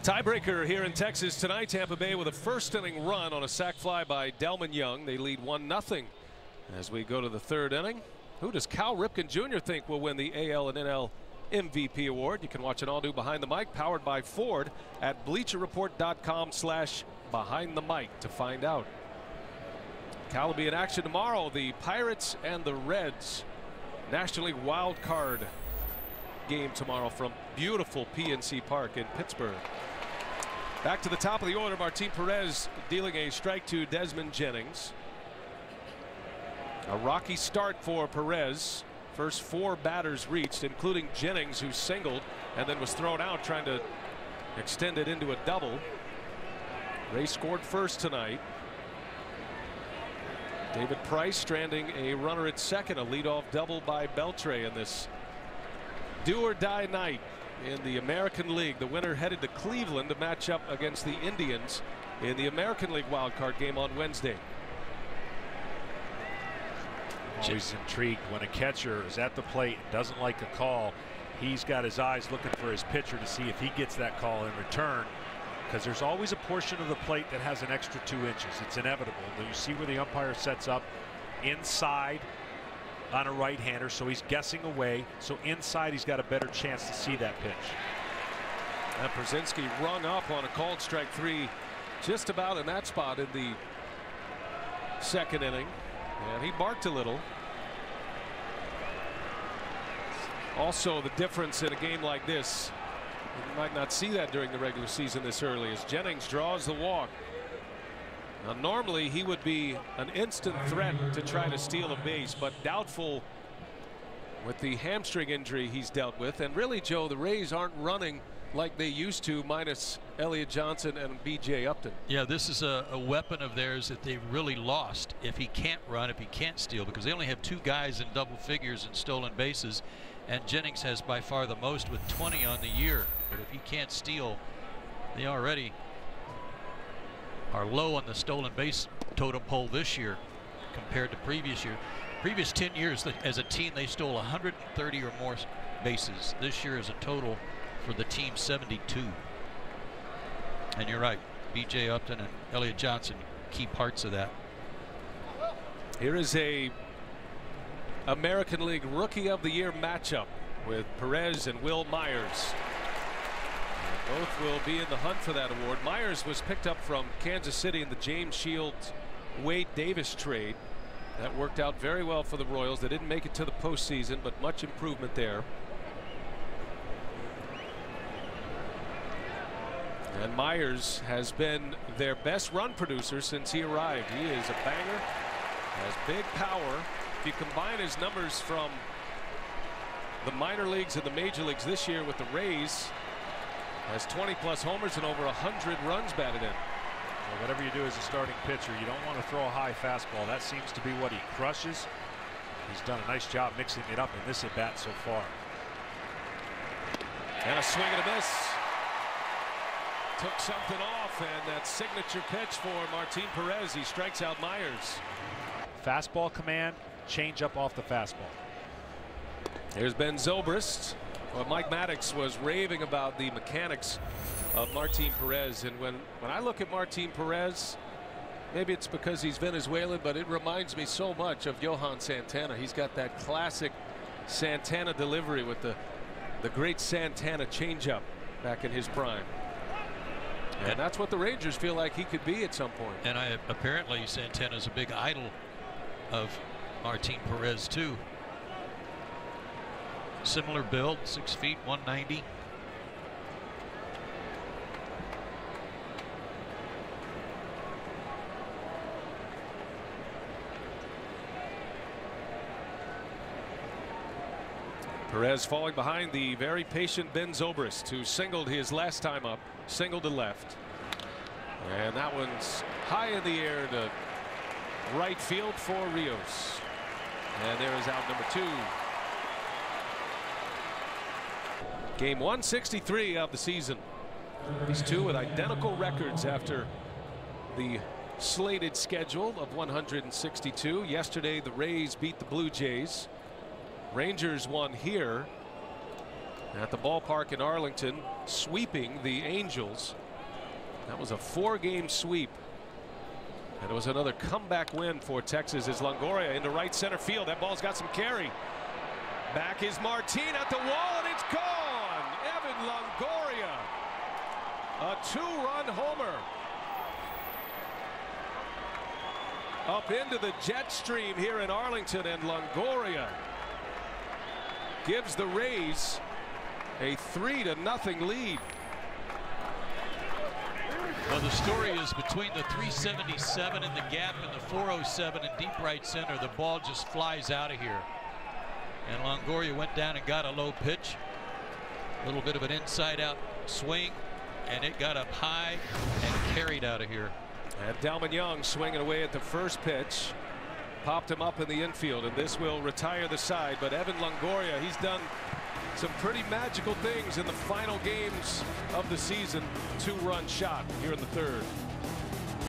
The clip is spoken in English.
Tiebreaker here in Texas tonight. Tampa Bay with a first inning run on a sac fly by Delman Young. They lead 1-0 as we go to the third inning. Who does Cal Ripken Jr. think will win the AL and NL MVP award? You can watch an all-new Behind the Mic powered by Ford at bleacherreport.com/behind the mic to find out. Cal will be in action tomorrow. The Pirates and the Reds National League wild card game tomorrow from beautiful PNC Park in Pittsburgh. Back to the top of the order. Martin Perez dealing a strike to Desmond Jennings. A rocky start for Perez. First 4 batters reached, including Jennings, who singled and then was thrown out trying to extend it into a double. Ray scored first tonight. David Price stranding a runner at second. A leadoff double by Beltre in this do or die night in the American League. The winner headed to Cleveland to match up against the Indians in the American League wild card game on Wednesday. Always intrigued when a catcher is at the plate and doesn't like a call. He's got his eyes looking for his pitcher to see if he gets that call in return, because there's always a portion of the plate that has an extra 2 inches. It's inevitable. You see where the umpire sets up inside on a right-hander, so he's guessing away. So inside, he's got a better chance to see that pitch. And Przinsky rung up on a called strike 3 just about in that spot in the second inning, and he barked a little. Also, the difference in a game like this, you might not see that during the regular season this early, as Jennings draws the walk. Now, normally he would be an instant threat to try to steal a base, but doubtful with the hamstring injury he's dealt with. And really, Joe, the Rays aren't running like they used to, minus Elliott Johnson and B.J. Upton. Yeah, this is a weapon of theirs that they've really lost if he can't run, if he can't steal, because they only have 2 guys in double figures in stolen bases, and Jennings has by far the most with 20 on the year. But if he can't steal, they already are low on the stolen base totem pole this year compared to previous year. Previous 10 years as a team, they stole 130 or more bases. This year is a total for the team 72. And you're right, B.J. Upton and Elliott Johnson, key parts of that. Here is a American League Rookie of the Year matchup with Perez and Will Myers. Both will be in the hunt for that award. Myers was picked up from Kansas City in the James Shields Wade Davis trade. That worked out very well for the Royals. They didn't make it to the postseason, but much improvement there. And Myers has been their best run producer since he arrived. He is a banger, has big power. If you combine his numbers from the minor leagues and the major leagues this year with the Rays, has 20+ homers and over 100 runs batted in. Well, whatever you do as a starting pitcher, you don't want to throw a high fastball. That seems to be what he crushes. He's done a nice job mixing it up in this at bat so far. And a swing and a miss. Took something off, and that signature pitch for Martin Perez. He strikes out Myers. Fastball command, change up off the fastball. Here's Ben Zobrist. Well, Mike Maddox was raving about the mechanics of Martin Perez, and when I look at Martin Perez, maybe it's because he's Venezuelan, but it reminds me so much of Johan Santana. He's got that classic Santana delivery with the great Santana changeup back in his prime. And that's what the Rangers feel like he could be at some point. And apparently Santana's a big idol of Martin Perez too. Similar build, 6 feet, 190. Perez falling behind the very patient Ben Zobrist, who singled his last time up, singled to left. And that one's high in the air to right field for Rios. And there is out number 2. Game 163 of the season. These two with identical records after the slated schedule of 162. Yesterday the Rays beat the Blue Jays. Rangers won here. at the ballpark in Arlington, sweeping the Angels. That was a 4-game sweep. And it was another comeback win for Texas as Longoria into right center field. That ball's got some carry. Back is Martin at the wall, and it's gone. Evan Longoria, a 2-run homer. Up into the jet stream here in Arlington, and Longoria gives the Rays a 3-0 lead. Well, the story is between the 377 and the gap and the 407 in deep right center. The ball just flies out of here. And Longoria went down and got a low pitch. A little bit of an inside-out swing, and it got up high and carried out of here. And Dalman Young swinging away at the first pitch. Popped him up in the infield, and this will retire the side. But Evan Longoria, he's done some pretty magical things in the final games of the season. 2-run shot here in the third.